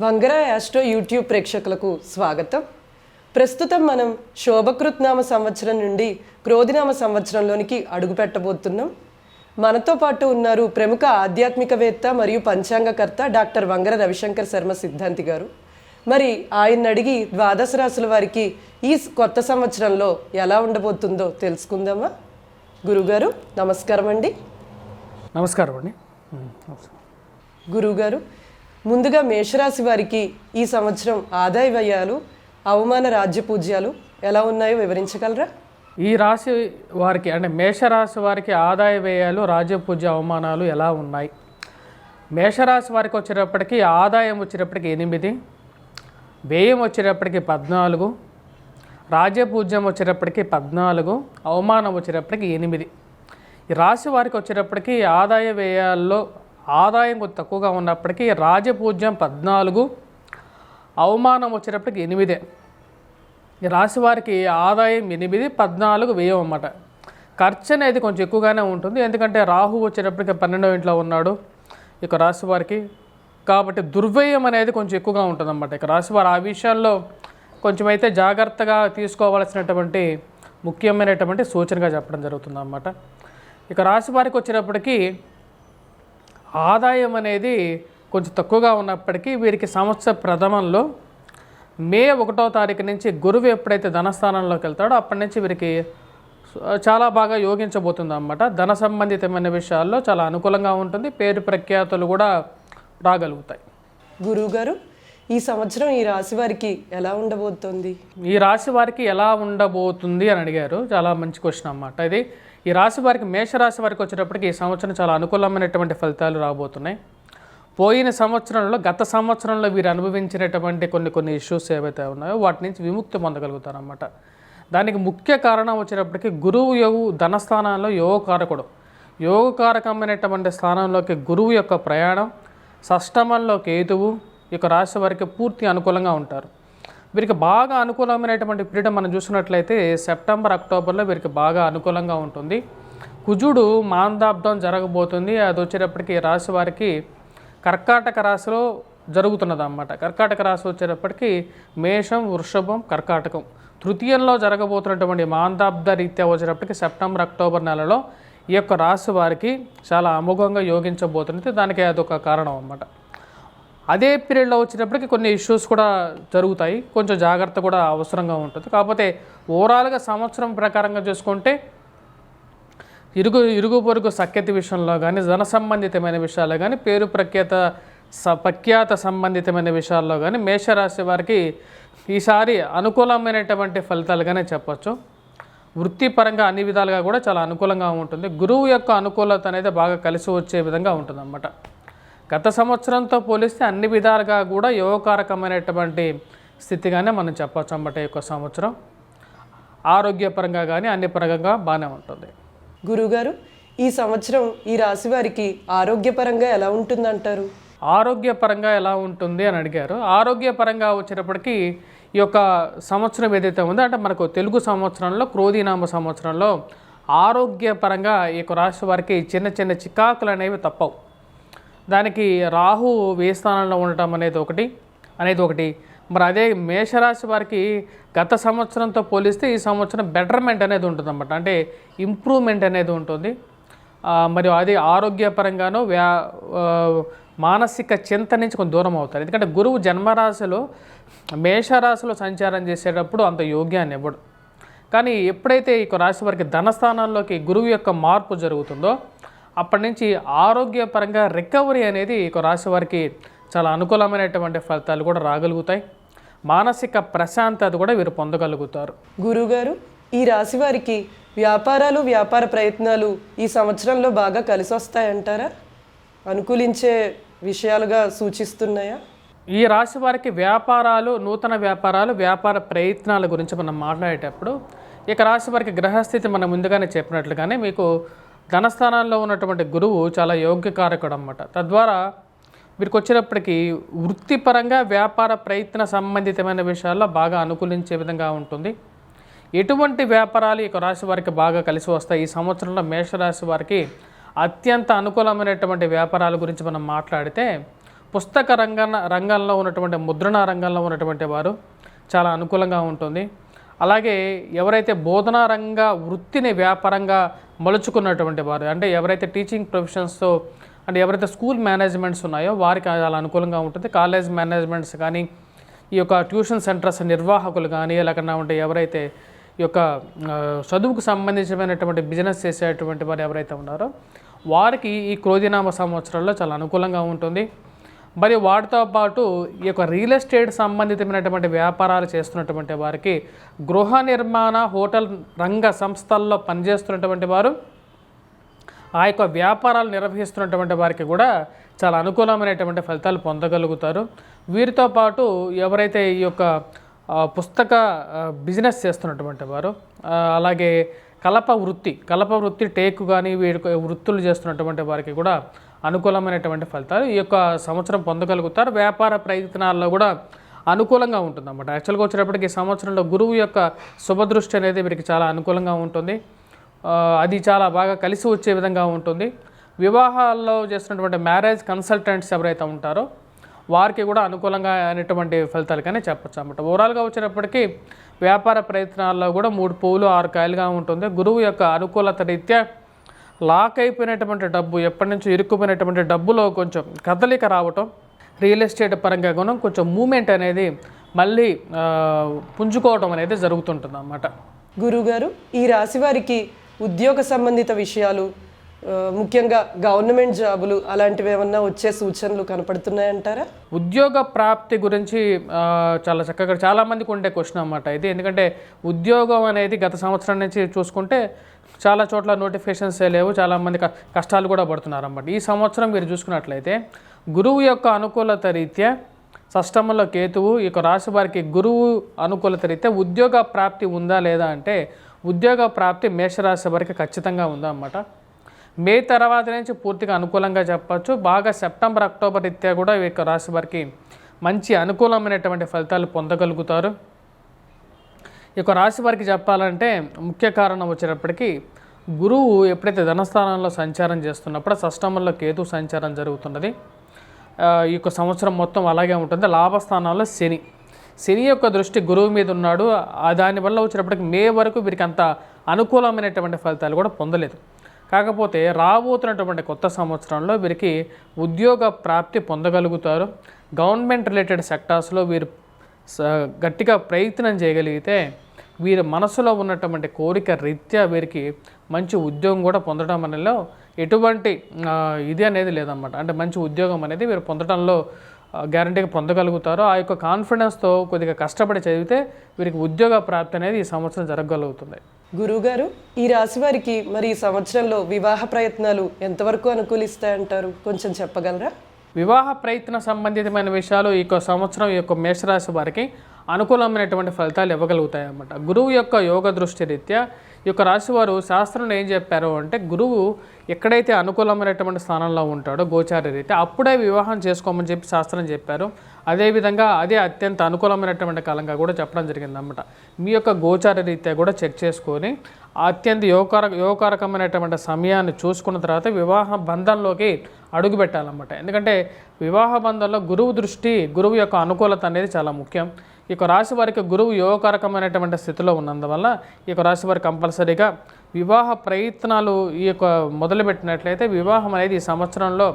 Vangara astro YouTube ప్రేక్షకులకు స్వాగతం. ప్రస్తుతం మనం శోభకృత్నామ సంవత్సరం నుండి క్రోధినామ సంవత్సరంలోనికి అడుగు పెట్టబోతున్నాం. మనతో పాటు ఉన్నారు ప్రముఖ ఆధ్యాత్మికవేత్త మరియు పంచాంగకర్త డాక్టర్ వంగర రవిశంకర్ శర్మ సిద్ధాంతి గారు. మరి ఆయన అడిగి ద్వాదశ రాశుల వారికి ఈ కొత్త సంవత్సరంలో ఎలా ఉండబోతుందో తెలుసుకుందామా? గురుగారు నమస్కారం అండి. నమస్కారం అండి. గురుగారు, ముందుగా మేషరాశి వారికి ఈ సంవత్సరం ఆదాయ వ్యయాలు, అవమాన రాజ్యపూజ్యాలు ఎలా ఉన్నాయో వివరించగలరా? ఈ రాశి వారికి అంటే మేషరాశి వారికి ఆదాయ వ్యయాలు, రాజ్యపూజ్య అవమానాలు ఎలా ఉన్నాయి? మేషరాశి వారికి వచ్చేటప్పటికి ఆదాయం వచ్చేటప్పటికి 8, వ్యయం వచ్చేటప్పటికి 14, రాజ్యపూజ్యం వచ్చేటప్పటికి 14, అవమానం వచ్చేటప్పటికి 8. ఈ రాశి వారికి వచ్చేటప్పటికి ఆదాయ వ్యయాల్లో ఆదాయం కొంచెం తక్కువగా ఉన్నప్పటికీ రాజపూజ్యం 14, అవమానం వచ్చేటప్పటికి 8. ఈ రాశి వారికి ఆదాయం 8, 14 వ్యయం అన్నమాట. ఖర్చు అనేది కొంచెం ఎక్కువగానే ఉంటుంది, ఎందుకంటే రాహు వచ్చేటప్పటికి 12వ ఇంట్లో ఉన్నాడు ఇక రాశి వారికి. కాబట్టి దుర్వ్యయం అనేది కొంచెం ఎక్కువగా ఉంటుంది అన్నమాట. ఇక రాశి వారు ఆ విషయాల్లో కొంచెం అయితే జాగ్రత్తగా తీసుకోవాల్సినటువంటి ముఖ్యమైనటువంటి సూచనగా చెప్పడం జరుగుతుంది అన్నమాట. ఇక రాశి వారికి వచ్చేటప్పటికి ఆదాయం అనేది కొంచెం తక్కువగా ఉన్నప్పటికీ వీరికి సంవత్సర ప్రథమంలో మే 1వ తారీఖు నుంచి గురువు ఎప్పుడైతే ధనస్థానంలోకి వెళ్తాడో అప్పటి నుంచి వీరికి చాలా బాగా యోగించబోతుంది అన్నమాట. ధన సంబంధితమైన విషయాల్లో చాలా అనుకూలంగా ఉంటుంది, పేరు ప్రఖ్యాతులు కూడా రాగలుగుతాయి. గురువుగారు, ఈ సంవత్సరం ఈ రాశి వారికి ఎలా ఉండబోతోంది? ఈ రాశి వారికి ఎలా ఉండబోతుంది అని అడిగారు. చాలా మంచి క్వశ్చన్ అన్నమాట ఇది. ఈ రాశి వారికి మేషరాశి వారికి వచ్చేటప్పటికి ఈ సంవత్సరం చాలా అనుకూలమైనటువంటి ఫలితాలు రాబోతున్నాయి. పోయిన సంవత్సరంలో గత సంవత్సరంలో వీరు అనుభవించినటువంటి కొన్ని ఇష్యూస్ ఏవైతే ఉన్నాయో వాటి నుంచి విముక్తి పొందగలుగుతారన్నమాట. దానికి ముఖ్య కారణం వచ్చేటప్పటికి గురువు ధనస్థానంలో యోగకారకుడు, యోగకారకమైనటువంటి స్థానంలోకి గురువు యొక్క ప్రయాణం, షష్టమంలో కేతువు ఇక రాశి వారికి పూర్తి అనుకూలంగా ఉంటారు. వీరికి బాగా అనుకూలమైనటువంటి పీరియడ్ మనం చూసినట్లయితే సెప్టెంబర్, అక్టోబర్లో వీరికి బాగా అనుకూలంగా ఉంటుంది. కుజుడు మాందాబ్దం జరగబోతుంది. అది వచ్చేటప్పటికి రాశి వారికి కర్కాటక రాశిలో జరుగుతున్నది అన్నమాట. కర్కాటక రాశి వచ్చేటప్పటికి మేషం, వృషభం, కర్కాటకం తృతీయంలో జరగబోతున్నటువంటి మాందాబ్ద రీత్యా వచ్చేటప్పటికి సెప్టెంబర్, అక్టోబర్ నెలలో ఈ యొక్క రాశి వారికి చాలా అమోఘంగా యోగించబోతున్నది. దానికి అదొక కారణం అన్నమాట. అదే పీరియడ్లో వచ్చేటప్పటికి కొన్ని ఇష్యూస్ కూడా జరుగుతాయి, కొంచెం జాగ్రత్త కూడా అవసరంగా ఉంటుంది. కాకపోతే ఓవరాల్గా సంవత్సరం ప్రకారంగా చూసుకుంటే ఇరుగు పొరుగు సఖ్యత విషయంలో కానీ, ధన సంబంధితమైన విషయాల్లో కానీ, పేరు ప్రఖ్యాత సంబంధితమైన విషయాల్లో కానీ మేషరాశి వారికి ఈసారి అనుకూలమైనటువంటి ఫలితాలుగానే చెప్పచ్చు. వృత్తిపరంగా అన్ని విధాలుగా కూడా చాలా అనుకూలంగా ఉంటుంది. గురువు యొక్క అనుకూలత అనేది బాగా కలిసి వచ్చే విధంగా ఉంటుంది అన్నమాట. గత సంవత్సరంతో పోలిస్తే అన్ని విధాలుగా కూడా యోగకారకమైనటువంటి స్థితిగానే మనం చెప్పచ్చు అన్నమాట. ఈ యొక్క సంవత్సరం ఆరోగ్యపరంగా కానీ అన్ని పరంగా బాగానే ఉంటుంది. గురుగారు, ఈ సంవత్సరం ఈ రాశి వారికి ఆరోగ్యపరంగా ఎలా ఉంటుందంటారు? ఆరోగ్యపరంగా ఎలా ఉంటుంది అని అడిగారు. ఆరోగ్యపరంగా వచ్చేటప్పటికి ఈ యొక్క సంవత్సరం ఏదైతే ఉందో అంటే మనకు తెలుగు సంవత్సరంలో క్రోధినామ సంవత్సరంలో ఆరోగ్యపరంగా ఈ యొక్క రాశి వారికి చిన్న చిన్న చికాకులు అనేవి తప్పవు. దానికి రాహు వ్యయ స్థానంలో ఉండటం అనేది ఒకటి. మరి అదే మేషరాశి వారికి గత సంవత్సరంతో పోలిస్తే ఈ సంవత్సరం బెటర్మెంట్ అనేది ఉంటుంది అన్నమాట. అంటే ఇంప్రూవ్మెంట్ అనేది ఉంటుంది. మరియు అది ఆరోగ్యపరంగానూ మానసిక చింత నుంచి కొంచెం దూరం అవుతారు. ఎందుకంటే గురువు జన్మరాశిలో మేషరాశిలో సంచారం చేసేటప్పుడు అంత యోగ్యాన్ని ఇవ్వడు. కానీ ఎప్పుడైతే ఈ రాశి వారికి ధనస్థానంలోకి గురువు యొక్క మార్పు జరుగుతుందో అప్పటి నుంచి ఆరోగ్యపరంగా రికవరీ అనేది ఈ రాశి వారికి చాలా అనుకూలమైనటువంటి ఫలితాలు కూడా రాగలుగుతాయి. మానసిక ప్రశాంతత కూడా వీరు పొందగలుగుతారు. గురువుగారు, ఈ రాశి వారికి వ్యాపారాలు, వ్యాపార ప్రయత్నాలు ఈ సంవత్సరంలో బాగా కలిసి వస్తాయంటారా? అనుకూలించే విషయాలుగా సూచిస్తున్నాయా? ఈ రాశి వారికి వ్యాపారాలు, నూతన వ్యాపారాలు, వ్యాపార ప్రయత్నాల గురించి మనం మాట్లాడేటప్పుడు ఇక రాశి వారికి గ్రహస్థితి మనం ముందుగానే చెప్పినట్లుగానే మీకు ధనస్థానాల్లో ఉన్నటువంటి గురువు చాలా యోగ్యకారకుడు అన్నమాట. తద్వారా వీరికి వచ్చేటప్పటికి వృత్తిపరంగా వ్యాపార ప్రయత్న సంబంధితమైన విషయాల్లో బాగా అనుకూలించే విధంగా ఉంటుంది. ఎటువంటి వ్యాపారాలు ఈ రాశి వారికి బాగా కలిసి వస్తాయి? ఈ సంవత్సరంలో మేషరాశి వారికి అత్యంత అనుకూలమైనటువంటి వ్యాపారాల గురించి మనం మాట్లాడితే పుస్తక రంగంలో ఉన్నటువంటి ముద్రణ రంగంలో ఉన్నటువంటి వారు చాలా అనుకూలంగా ఉంటుంది. అలాగే ఎవరైతే బోధనా రంగ వృత్తిని వ్యాపారంగా మలుచుకున్నటువంటి వారు, అంటే ఎవరైతే టీచింగ్ ప్రొఫెషన్స్తో అంటే ఎవరైతే స్కూల్ మేనేజ్మెంట్స్ ఉన్నాయో వారికి చాలా అనుకూలంగా ఉంటుంది. కాలేజ్ మేనేజ్మెంట్స్ కానీ, ఈ యొక్క ట్యూషన్ సెంటర్స్ నిర్వాహకులు కానీ, లేకుండా ఉంటే ఎవరైతే ఈ యొక్క చదువుకు సంబంధించినటువంటి బిజినెస్ చేసేటువంటి వారు ఎవరైతే ఉన్నారో వారికి ఈ క్రోధినామ సంవత్సరంలో చాలా అనుకూలంగా ఉంటుంది. మరియు వాటితో పాటు ఈ యొక్క రియల్ ఎస్టేట్ సంబంధితమైనటువంటి వ్యాపారాలు చేస్తున్నటువంటి వారికి, గృహ నిర్మాణ హోటల్ రంగ సంస్థల్లో పనిచేస్తున్నటువంటి వారు, ఆ యొక్క వ్యాపారాలు నిర్వహిస్తున్నటువంటి వారికి కూడా చాలా అనుకూలమైనటువంటి ఫలితాలు పొందగలుగుతారు. వీరితో పాటు ఎవరైతే ఈ యొక్క పుస్తక బిజినెస్ చేస్తున్నటువంటి వారు, అలాగే కలప వృత్తి టేకు కానీ వీరి వృత్తులు చేస్తున్నటువంటి వారికి కూడా అనుకూలమైనటువంటి ఫలితాలు ఈ యొక్క సంవత్సరం పొందగలుగుతారు. వ్యాపార ప్రయత్నాల్లో కూడా అనుకూలంగా ఉంటుందన్నమాట. యాక్చువల్గా వచ్చేటప్పటికి ఈ సంవత్సరంలో గురువు యొక్క శుభదృష్టి అనేది వీరికి చాలా అనుకూలంగా ఉంటుంది. అది చాలా బాగా కలిసి వచ్చే విధంగా ఉంటుంది. వివాహాల్లో చేస్తున్నటువంటి మ్యారేజ్ కన్సల్టెంట్స్ ఎవరైతే ఉంటారో వారికి కూడా అనుకూలంగా అనేటువంటి ఫలితాలు కానీ చెప్పచ్చు అన్నమాట. ఓవరాల్గా వచ్చేటప్పటికి వ్యాపార ప్రయత్నాల్లో కూడా 3 పువ్వులు 6 కాయలుగా ఉంటుంది. గురువు యొక్క అనుకూలత రీత్యా లాక్ అయిపోయినటువంటి డబ్బు, ఎప్పటి నుంచో ఇరుక్కుపోయినటువంటి డబ్బులో కొంచెం కదలిక రావటం, రియల్ ఎస్టేట్ పరంగా కూడా కొంచెం మూమెంట్ అనేది మళ్ళీ పుంజుకోవడం అనేది జరుగుతుంటుంది అన్నమాట. గురువుగారు, ఈ రాశి వారికి ఉద్యోగ సంబంధిత విషయాలు, ముఖ్యంగా గవర్నమెంట్ జాబులు అలాంటివి ఏమన్నా వచ్చే సూచనలు కనపడుతున్నాయంటారా? ఉద్యోగ ప్రాప్తి గురించి చాలా చక్కగా చాలామందికి ఉండే క్వశ్చన్ అన్నమాట ఇది. ఎందుకంటే ఉద్యోగం అనేది గత సంవత్సరం నుంచి చూసుకుంటే చాలా చోట్ల నోటిఫికేషన్స్ లేవు, చాలామంది కష్టాలు కూడా పడుతున్నారు అన్నమాట. ఈ సంవత్సరం మీరు చూసుకున్నట్లయితే గురువు యొక్క అనుకూలత రీత్యా, షష్టమంలో కేతువు, ఈ యొక్క రాశి వారికి గురువు అనుకూలత రీత్యా ఉద్యోగ ప్రాప్తి ఉందా లేదా అంటే ఉద్యోగ ప్రాప్తి మేషరాశి వారికి ఖచ్చితంగా ఉందా అన్నమాట. మే తర్వాత నుంచి పూర్తిగా అనుకూలంగా చెప్పచ్చు. బాగా సెప్టెంబర్ అక్టోబర్ రీత్యా కూడా ఈ యొక్క రాశి వారికి మంచి అనుకూలమైనటువంటి ఫలితాలు పొందగలుగుతారు. ఈ యొక్క రాశి వారికి చెప్పాలంటే ముఖ్య కారణం వచ్చేటప్పటికి గురువు ఎప్పుడైతే ధనస్థానంలో సంచారం చేస్తున్నప్పుడు షష్టమంలో కేతు సంచారం జరుగుతున్నది. ఈ యొక్క సంవత్సరం మొత్తం అలాగే ఉంటుంది. లాభస్థానంలో శని యొక్క దృష్టి గురువు మీద ఉన్నాడు. దానివల్ల వచ్చేటప్పటికి మే వరకు వీరికి అంత అనుకూలమైనటువంటి ఫలితాలు కూడా పొందలేదు. కాకపోతే రాబోతున్నటువంటి కొత్త సంవత్సరంలో వీరికి ఉద్యోగ ప్రాప్తి పొందగలుగుతారు. గవర్నమెంట్ రిలేటెడ్ సెక్టార్స్లో వీరు గట్టిగా ప్రయత్నం చేయగలిగితే వీరి మనసులో ఉన్నటువంటి కోరిక రీత్యా వీరికి మంచి ఉద్యోగం కూడా పొందడం అనేలో ఎటువంటి ఇది అనేది లేదన్నమాట. అంటే మంచి ఉద్యోగం అనేది వీరు పొందడంలో గ్యారంటీగా పొందగలుగుతారు. ఆ యొక్క కాన్ఫిడెన్స్తో కొద్దిగా కష్టపడి చదివితే వీరికి ఉద్యోగ ప్రాప్తి అనేది ఈ సంవత్సరం జరగగలుగుతుంది. గురువుగారు, ఈ రాశి వారికి మరి ఈ సంవత్సరంలో వివాహ ప్రయత్నాలు ఎంతవరకు అనుకూలిస్తాయంటారు? కొంచెం చెప్పగలరా? వివాహ ప్రయత్న సంబంధితమైన విషయాలు ఈ యొక్క సంవత్సరం ఈ యొక్క మేషరాశి వారికి అనుకూలమైనటువంటి ఫలితాలు ఇవ్వగలుగుతాయి అన్నమాట. గురువు యొక్క యోగ దృష్టి రీత్యా ఈ యొక్క రాశి వారు శాస్త్రంలో ఏం చెప్పారు అంటే గురువు ఎక్కడైతే అనుకూలమైనటువంటి స్థానంలో ఉంటాడో గోచార రీత్యా అప్పుడే వివాహం చేసుకోమని చెప్పి శాస్త్రం చెప్పారు. అదేవిధంగా అదే అత్యంత అనుకూలమైనటువంటి కాలంగా కూడా చెప్పడం జరిగింది అన్నమాట. మీ యొక్క గోచార రీత్యా కూడా చెక్ చేసుకొని అత్యంత యోగకారకమైనటువంటి సమయాన్ని చూసుకున్న తర్వాత వివాహ బంధంలోకి అడుగు పెట్టాలన్నమాట. ఎందుకంటే వివాహ బంధంలో గురువు యొక్క అనుకూలత అనేది చాలా ముఖ్యం. ఈ యొక్క రాశి వారికి గురువు యోగకారకమైనటువంటి స్థితిలో ఉన్నందువల్ల ఈ యొక్క రాశి వారికి కంపల్సరీగా వివాహ ప్రయత్నాలు ఈ యొక్క మొదలుపెట్టినట్లయితే వివాహం అనేది ఈ సంవత్సరంలో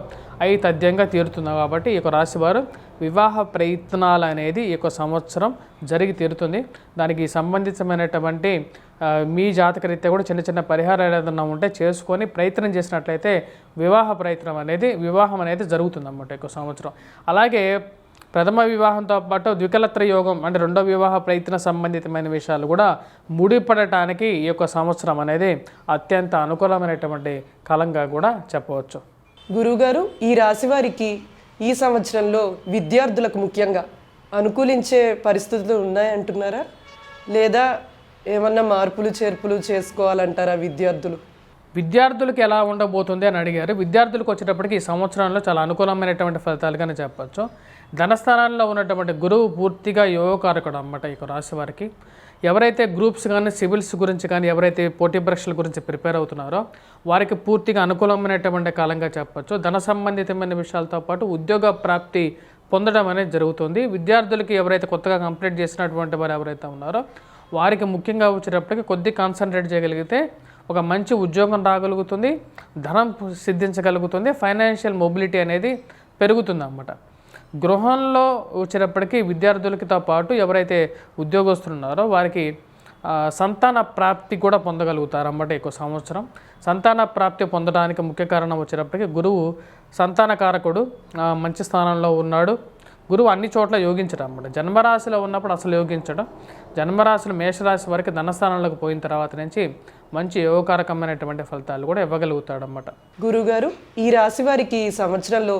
తథ్యంగా తీరుతుంది. కాబట్టి ఈ యొక్క రాశి వారు వివాహ ప్రయత్నాలు అనేది ఈ యొక్క సంవత్సరం జరిగి తీరుతుంది. దానికి సంబంధించినటువంటి మీ జాతకరీత్యా కూడా చిన్న చిన్న పరిహారాలు ఏదైనా ఉంటే చేసుకొని ప్రయత్నం చేసినట్లయితే వివాహం అనేది జరుగుతుంది అన్నమాట ఈ యొక్క సంవత్సరం. అలాగే ప్రథమ వివాహంతో పాటు ద్వికలత్ర యోగం అంటే రెండో వివాహ ప్రయత్న సంబంధితమైన విషయాలు కూడా ముడిపడటానికి ఈ యొక్క సంవత్సరం అనేది అత్యంత అనుకూలమైనటువంటి కాలంగా కూడా చెప్పవచ్చు. గురువుగారు, ఈ రాశి వారికి ఈ సంవత్సరంలో విద్యార్థులకు ముఖ్యంగా అనుకూలించే పరిస్థితులు ఉన్నాయంటున్నారా? లేదా ఏమన్నా మార్పులు చేర్పులు చేసుకోవాలంటారా విద్యార్థులు? విద్యార్థులకు ఎలా ఉండబోతుంది అని అడిగారు. విద్యార్థులకు వచ్చేటప్పటికి ఈ సంవత్సరంలో చాలా అనుకూలమైనటువంటి ఫలితాలుగానే చెప్పచ్చు. ధనస్థానంలో ఉన్నటువంటి గురువు పూర్తిగా యోగకారకుడు అన్నమాట ఈ రాశి వారికి. ఎవరైతే గ్రూప్స్ కానీ సివిల్స్ గురించి కానీ ఎవరైతే పోటీ పరీక్షల గురించి ప్రిపేర్ అవుతున్నారో వారికి పూర్తిగా అనుకూలమైనటువంటి కాలంగా చెప్పచ్చు. ధన సంబంధితమైన విషయాలతో పాటు ఉద్యోగ ప్రాప్తి పొందడం అనేది జరుగుతుంది. విద్యార్థులకి ఎవరైతే కొత్తగా కంప్లీట్ చేసినటువంటి వారు ఎవరైతే ఉన్నారో వారికి ముఖ్యంగా వచ్చేటప్పటికి కొద్ది కాన్సన్ట్రేట్ చేయగలిగితే ఒక మంచి ఉద్యోగం రాగలుగుతుంది, ధనం సిద్ధించగలుగుతుంది, ఫైనాన్షియల్ మొబిలిటీ అనేది పెరుగుతుంది అన్నమాట. గృహంలో వచ్చేటప్పటికి విద్యార్థులతో పాటు ఎవరైతే ఉద్యోగస్తులు ఉన్నారో వారికి సంతాన ప్రాప్తి కూడా పొందగలుగుతారు అన్నమాట. ఈ సంవత్సరం సంతాన ప్రాప్తి పొందడానికి ముఖ్య కారణం వచ్చేటప్పటికి గురువు సంతానకారకుడు మంచి స్థానంలో ఉన్నాడు. గురువు అన్ని చోట్ల యోగించడం అన్నమాట. జన్మరాశిలో ఉన్నప్పుడు అసలు యోగించడం, జన్మరాశులు మేషరాశి వరకు ధనస్థానంలోకి పోయిన తర్వాత నుంచి మంచి యోగకారకమైనటువంటి ఫలితాలు కూడా ఇవ్వగలుగుతాడు అన్నమాట. గురుగారు, ఈ రాశి వారికి ఈ సంవత్సరంలో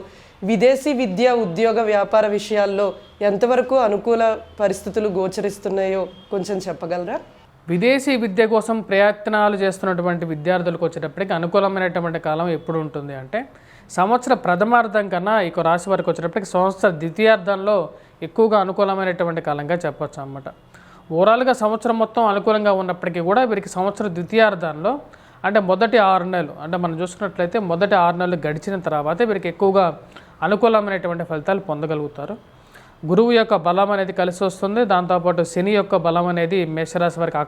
విదేశీ విద్య, ఉద్యోగ, వ్యాపార విషయాల్లో ఎంతవరకు అనుకూల పరిస్థితులు గోచరిస్తున్నాయో కొంచెం చెప్పగలరా? విదేశీ విద్య కోసం ప్రయత్నాలు చేస్తున్నటువంటి విద్యార్థులకు వచ్చేటప్పటికి అనుకూలమైనటువంటి కాలం ఎప్పుడు ఉంటుంది అంటే సంవత్సర ప్రథమార్థం కన్నా ఈ రాశి వారికి వచ్చేటప్పటికి సంవత్సర ద్వితీయార్థంలో ఎక్కువగా అనుకూలమైనటువంటి కాలంగా చెప్పచ్చు అన్నమాట. ఓవరాల్గా సంవత్సరం మొత్తం అనుకూలంగా ఉన్నప్పటికీ కూడా వీరికి సంవత్సర ద్వితీయార్థంలో అంటే మొదటి 6 నెలలు అంటే మనం చూసుకున్నట్లయితే మొదటి 6 నెలలు గడిచిన తర్వాత వీరికి ఎక్కువగా అనుకూలమైనటువంటి ఫలితాలు పొందగలుగుతారు. గురువు యొక్క బలం అనేది కలిసి వస్తుంది. దాంతోపాటు శని యొక్క బలం అనేది మేషరాశి వారికి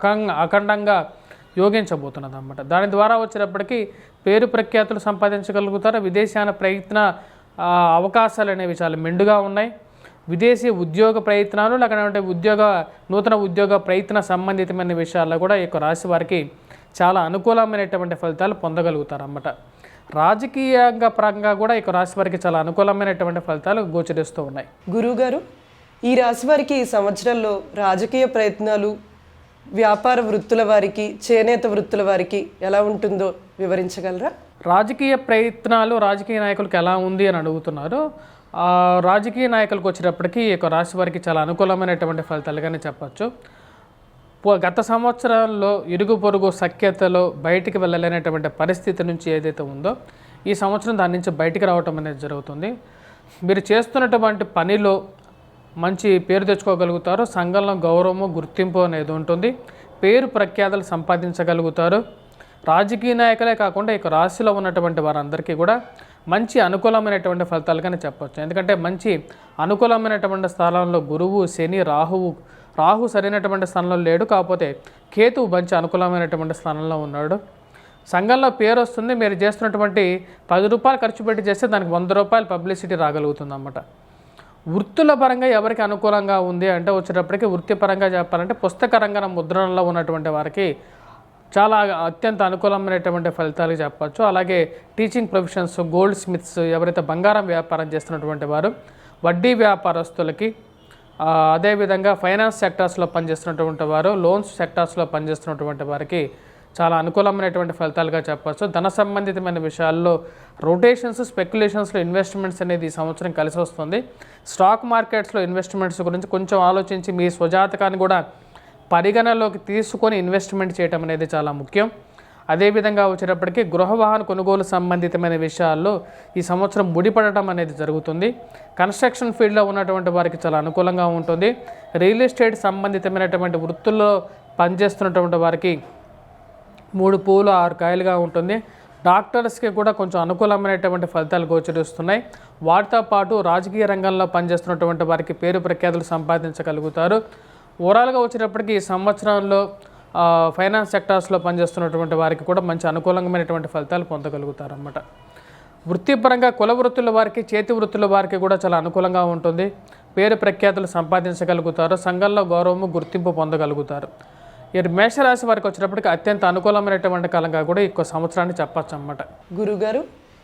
అఖండంగా యోగించబోతున్నది అన్నమాట. దాని ద్వారా వచ్చేటప్పటికి పేరు ప్రఖ్యాతులు సంపాదించగలుగుతారు. విదేశాన ప్రయత్న అవకాశాలు అనేవి చాలా మెండుగా ఉన్నాయి. విదేశీ ఉద్యోగ ప్రయత్నాలు లేకపోతే నూతన ఉద్యోగ ప్రయత్న సంబంధితమైన విషయాల్లో కూడా ఈ రాశి వారికి చాలా అనుకూలమైనటువంటి ఫలితాలు పొందగలుగుతారు అన్నమాట. రాజకీయంగా పరంగా కూడా ఈ రాశి వారికి చాలా అనుకూలమైనటువంటి ఫలితాలు గోచరిస్తూ ఉన్నాయి. గురువుగారు, ఈ రాశి వారికి ఈ సంవత్సరంలో రాజకీయ ప్రయత్నాలు, వ్యాపార వృత్తుల వారికి, చేనేత వృత్తుల వారికి ఎలా ఉంటుందో వివరించగలరా? రాజకీయ ప్రయత్నాలు రాజకీయ నాయకులకు ఎలా ఉంది అని అడుగుతున్నారు. రాజకీయ నాయకులకు వచ్చేటప్పటికి ఈ రాశి వారికి చాలా అనుకూలమైనటువంటి ఫలితాలుగానే చెప్పచ్చు. గత సంవత్సరాల్లో ఇరుగు పొరుగు సఖ్యతలో బయటికి వెళ్ళలేనటువంటి పరిస్థితి నుంచి ఏదైతే ఉందో ఈ సంవత్సరం దాని నుంచి బయటికి రావటం అనేది జరుగుతుంది. మీరు చేస్తున్నటువంటి పనిలో మంచి పేరు తెచ్చుకోగలుగుతారు. సంఘంలో గౌరవము, గుర్తింపు అనేది ఉంటుంది. పేరు ప్రఖ్యాతలు సంపాదించగలుగుతారు. రాజకీయ నాయకులే కాకుండా ఈ రాశిలో ఉన్నటువంటి వారందరికీ కూడా మంచి అనుకూలమైనటువంటి ఫలితాలుగానే చెప్పవచ్చు. ఎందుకంటే మంచి అనుకూలమైనటువంటి స్థానంలో గురువు, శని, రాహు సరైనటువంటి స్థానంలో లేడు. కాకపోతే కేతువు మంచి అనుకూలమైనటువంటి స్థానంలో ఉన్నాడు. సంఘంలో పేరు వస్తుంది. మీరు చేస్తున్నటువంటి 10 రూపాయలు ఖర్చు పెట్టి చేస్తే దానికి 100 రూపాయలు పబ్లిసిటీ రాగలుగుతుంది అన్నమాట. వృత్తుల పరంగా ఎవరికి అనుకూలంగా ఉంది అంటే వచ్చేటప్పటికి వృత్తిపరంగా చెప్పాలంటే పుస్తక రంగన ముద్రణలో ఉన్నటువంటి వారికి చాలా అత్యంత అనుకూలమైనటువంటి ఫలితాలు చెప్పచ్చు. అలాగే టీచింగ్ ప్రొఫెషన్స్, గోల్డ్ స్మిత్స్, ఎవరైతే బంగారం వ్యాపారం చేస్తున్నటువంటి వారు, వడ్డీ వ్యాపారస్తులకి, అదేవిధంగా ఫైనాన్స్ సెక్టార్స్లో పనిచేస్తున్నటువంటి వారు, లోన్స్ సెక్టార్స్లో పనిచేస్తున్నటువంటి వారికి చాలా అనుకూలమైనటువంటి ఫలితాలుగా చెప్పచ్చు. ధన సంబంధితమైన విషయాల్లో రొటేషన్స్, స్పెక్యులేషన్స్లో ఇన్వెస్ట్మెంట్స్ అనేది ఈ సంవత్సరం కలిసి వస్తుంది. స్టాక్ మార్కెట్స్లో ఇన్వెస్ట్మెంట్స్ గురించి కొంచెం ఆలోచించి మీ స్వజాతకాన్ని కూడా పరిగణలోకి తీసుకొని ఇన్వెస్ట్మెంట్ చేయడం అనేది చాలా ముఖ్యం. అదేవిధంగా వచ్చేటప్పటికి గృహ వాహన కొనుగోలు సంబంధితమైన విషయాల్లో ఈ సంవత్సరం ముడిపడటం అనేది జరుగుతుంది. కన్స్ట్రక్షన్ ఫీల్డ్లో ఉన్నటువంటి వారికి చాలా అనుకూలంగా ఉంటుంది. రియల్ ఎస్టేట్ సంబంధితమైనటువంటి వృత్తుల్లో పనిచేస్తున్నటువంటి వారికి 3 పూలు 6 కాయలుగా ఉంటుంది. డాక్టర్స్కి కూడా కొంచెం అనుకూలమైనటువంటి ఫలితాలు గోచరిస్తున్నాయి. వాటితో పాటు రాజకీయ రంగంలో పనిచేస్తున్నటువంటి వారికి పేరు ప్రఖ్యాతులు సంపాదించగలుగుతారు. ఓవరాల్గా వచ్చేటప్పటికి ఈ సంవత్సరంలో ఫైనాన్స్ సెక్టార్స్లో పనిచేస్తున్నటువంటి వారికి కూడా మంచి అనుకూలమైనటువంటి ఫలితాలు పొందగలుగుతారు అన్నమాట. వృత్తిపరంగా కుల వృత్తుల వారికి, చేతి వృత్తుల వారికి కూడా చాలా అనుకూలంగా ఉంటుంది. పేరు ప్రఖ్యాతులు సంపాదించగలుగుతారు. సంఘంలో గౌరవము, గుర్తింపు పొందగలుగుతారు. ఈ మేషరాశి వారికి వచ్చేటప్పటికి అత్యంత అనుకూలమైనటువంటి కాలంగా కూడా ఈ సంవత్సరాన్ని చెప్పచ్చు అన్నమాట. గురుగారు,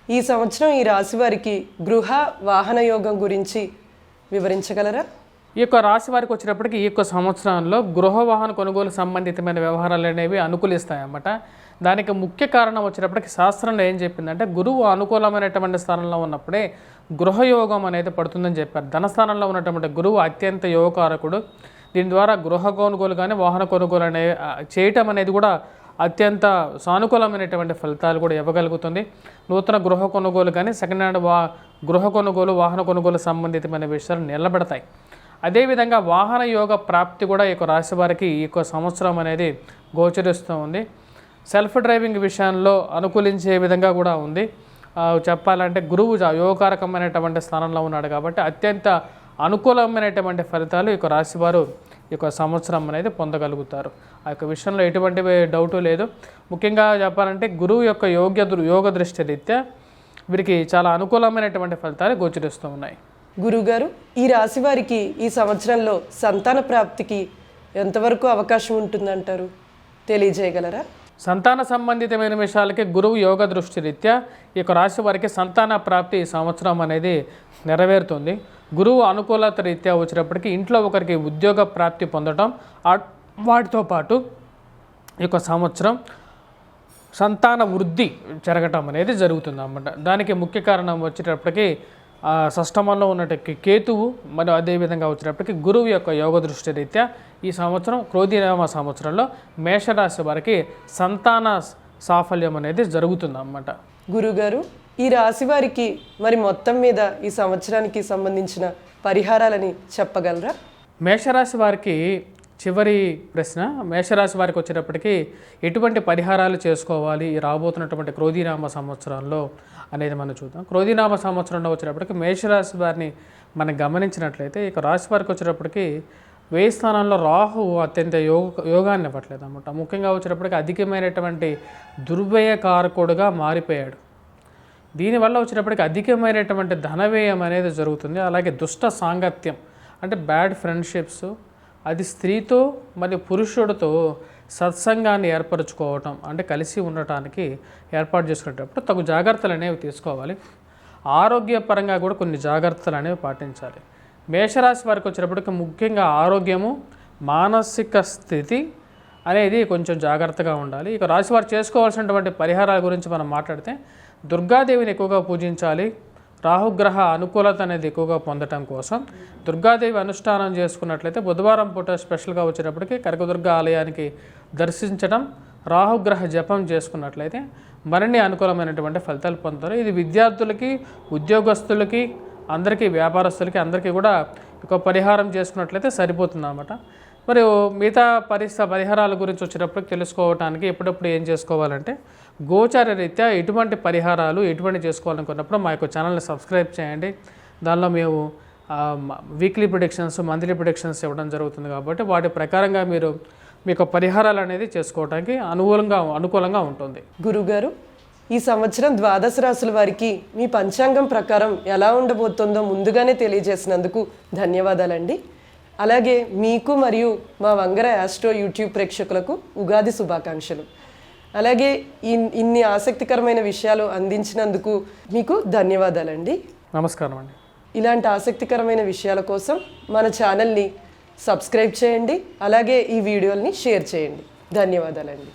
ఈ సంవత్సరం ఈ రాశి వారికి గృహ వాహన యోగం గురించి వివరించగలరా? ఈ రాశి వారికి వచ్చేటప్పటికి ఈ సంవత్సరంలో గృహ వాహన కొనుగోలు సంబంధితమైన వ్యవహారాలు అనేవి అనుకూలిస్తాయన్నమాట. దానికి ముఖ్య కారణం వచ్చేటప్పటికి శాస్త్రంలో ఏం చెప్పిందంటే గురువు అనుకూలమైనటువంటి స్థానంలో ఉన్నప్పుడే గృహయోగం అనేది పడుతుందని చెప్పారు. ధనస్థానంలో ఉన్నటువంటి గురువు అత్యంత యోగకారకుడు. దీని ద్వారా గృహ కొనుగోలు కానీ వాహన కొనుగోలు చేయటం అనేది కూడా అత్యంత సానుకూలమైనటువంటి ఫలితాలు కూడా ఇవ్వగలుగుతుంది. నూతన గృహ కొనుగోలు కానీ సెకండ్ హ్యాండ్ గృహ కొనుగోలు, వాహన కొనుగోలు సంబంధితమైన విషయాలు నిలబడతాయి. అదేవిధంగా వాహన యోగ ప్రాప్తి కూడా ఈ యొక్క రాశి వారికి ఈ యొక్క సంవత్సరం అనేది గోచరిస్తూ ఉంది. సెల్ఫ్ డ్రైవింగ్ విషయంలో అనుకూలించే విధంగా కూడా ఉంది. చెప్పాలంటే గురువు యోగకారకమైనటువంటి స్థానంలో ఉన్నాడు కాబట్టి అత్యంత అనుకూలమైనటువంటి ఫలితాలు ఈ యొక్క రాశివారు ఈ యొక్క సంవత్సరం అనేది పొందగలుగుతారు. ఆ యొక్క విషయంలో ఎటువంటి డౌటు లేదు. ముఖ్యంగా చెప్పాలంటే గురువు యొక్క యోగ దృష్టి రీత్యా వీరికి చాలా అనుకూలమైనటువంటి ఫలితాలు గోచరిస్తూ ఉన్నాయి. గురుగారు, ఈ రాశి వారికి ఈ సంవత్సరంలో సంతాన ప్రాప్తికి ఎంతవరకు అవకాశం ఉంటుందంటారు, తెలియజేయగలరా? సంతాన సంబంధితమైన విషయాలకి గురువు యోగ దృష్టి రీత్యా ఈ యొక్క రాశి వారికి సంతాన ప్రాప్తి ఈ సంవత్సరం అనేది నెరవేరుతుంది. గురువు అనుకూలత రీత్యా వచ్చినప్పటికీ ఇంట్లో ఒకరికి ఉద్యోగ ప్రాప్తి పొందడం, వాటితో పాటు ఈ యొక్క సంవత్సరం సంతాన వృద్ధి జరగటం అనేది జరుగుతుంది అన్నమాట. దానికి ముఖ్య కారణం వచ్చేటప్పటికి షష్టమంలో ఉన్నటువంటి కేతువు మరియు అదేవిధంగా వచ్చేటప్పటికి గురువు యొక్క యోగ దృష్టి రీత్యా ఈ సంవత్సరం క్రోధినామ సంవత్సరంలో మేషరాశి వారికి సంతాన సాఫల్యం అనేది జరుగుతుంది అన్నమాట. గురుగారు, ఈ రాశి వారికి మరి మొత్తం మీద ఈ సంవత్సరానికి సంబంధించిన పరిహారాలని చెప్పగలరా? మేషరాశి వారికి చివరి ప్రశ్న. మేషరాశి వారికి వచ్చేటప్పటికి ఎటువంటి పరిహారాలు చేసుకోవాలి ఈ రాబోతున్నటువంటి క్రోధినామ సంవత్సరంలో అనేది మనం చూద్దాం. క్రోధినామ సంవత్సరంలో వచ్చేటప్పటికి మేషరాశి వారిని మనం గమనించినట్లయితే ఇక రాశి వారికి వచ్చేటప్పటికి 1000 స్థానంలో రాహువు అత్యంత యోగాన్ని ఇవ్వట్లేదు అన్నమాట. ముఖ్యంగా వచ్చేటప్పటికి అధికమైనటువంటి దుర్వ్యయకారకుడుగా మారిపోయాడు. దీనివల్ల వచ్చేటప్పటికి అధికమైనటువంటి ధనవ్యయం అనేది జరుగుతుంది. అలాగే దుష్ట సాంగత్యం అంటే బ్యాడ్ ఫ్రెండ్షిప్స్, అది స్త్రీతో మరియు పురుషుడితో సత్సంగాన్ని ఏర్పరచుకోవటం అంటే కలిసి ఉండటానికి ఏర్పాటు చేసుకునేటప్పుడు తగు జాగ్రత్తలు అనేవి తీసుకోవాలి. ఆరోగ్యపరంగా కూడా కొన్ని జాగ్రత్తలు అనేవి పాటించాలి. మేషరాశి వారికి వచ్చేటప్పటికి ముఖ్యంగా ఆరోగ్యము, మానసిక స్థితి అనేది కొంచెం జాగ్రత్తగా ఉండాలి. ఇక రాశి వారు చేసుకోవాల్సినటువంటి పరిహారాల గురించి మనం మాట్లాడితే దుర్గాదేవిని ఎక్కువగా పూజించాలి. రాహుగ్రహ అనుకూలత అనేది ఎక్కువగా పొందటం కోసం దుర్గాదేవి అనుష్ఠానం చేసుకున్నట్లయితే బుధవారం పూట స్పెషల్గా వచ్చేటప్పటికి కనకదుర్గ ఆలయానికి దర్శించడం, రాహుగ్రహ జపం చేసుకున్నట్లయితే మరిన్ని అనుకూలమైనటువంటి ఫలితాలు పొందుతారు. ఇది విద్యార్థులకి, ఉద్యోగస్తులకి, అందరికీ, వ్యాపారస్తులకి అందరికీ కూడా ఒక పరిహారం చేసుకున్నట్లయితే సరిపోతుంది అన్నమాట. మరియు మిగతా పరిహారాల గురించి వచ్చేటప్పుడు తెలుసుకోవడానికి ఎప్పుడప్పుడు ఏం చేసుకోవాలంటే గోచార రీత్యా ఎటువంటి పరిహారాలు ఎటువంటి చేసుకోవాలనుకున్నప్పుడు మా యొక్క ఛానల్ని సబ్స్క్రైబ్ చేయండి. దానిలో మేము వీక్లీ ప్రిడిక్షన్స్, మంత్లీ ప్రిడిక్షన్స్ ఇవ్వడం జరుగుతుంది కాబట్టి వాటి ప్రకారంగా మీరు మీకు పరిహారాలు అనేది చేసుకోవడానికి అనుకూలంగా ఉంటుంది. గురుగారు, ఈ సంవత్సరం ద్వాదశ రాశుల వారికి మీ పంచాంగం ప్రకారం ఎలా ఉండబోతుందో ముందుగానే తెలియజేసినందుకు ధన్యవాదాలండి. అలాగే మీకు మరియు మా వంగర ఆస్ట్రో యూట్యూబ్ ప్రేక్షకులకు ఉగాది శుభాకాంక్షలు. అలాగే ఇన్ని ఆసక్తికరమైన విషయాలు అందించినందుకు మీకు ధన్యవాదాలండి. నమస్కారం అండి. ఇలాంటి ఆసక్తికరమైన విషయాల కోసం మన ఛానల్ని సబ్స్క్రైబ్ చేయండి. అలాగే ఈ వీడియోల్ని షేర్ చేయండి. ధన్యవాదాలండి.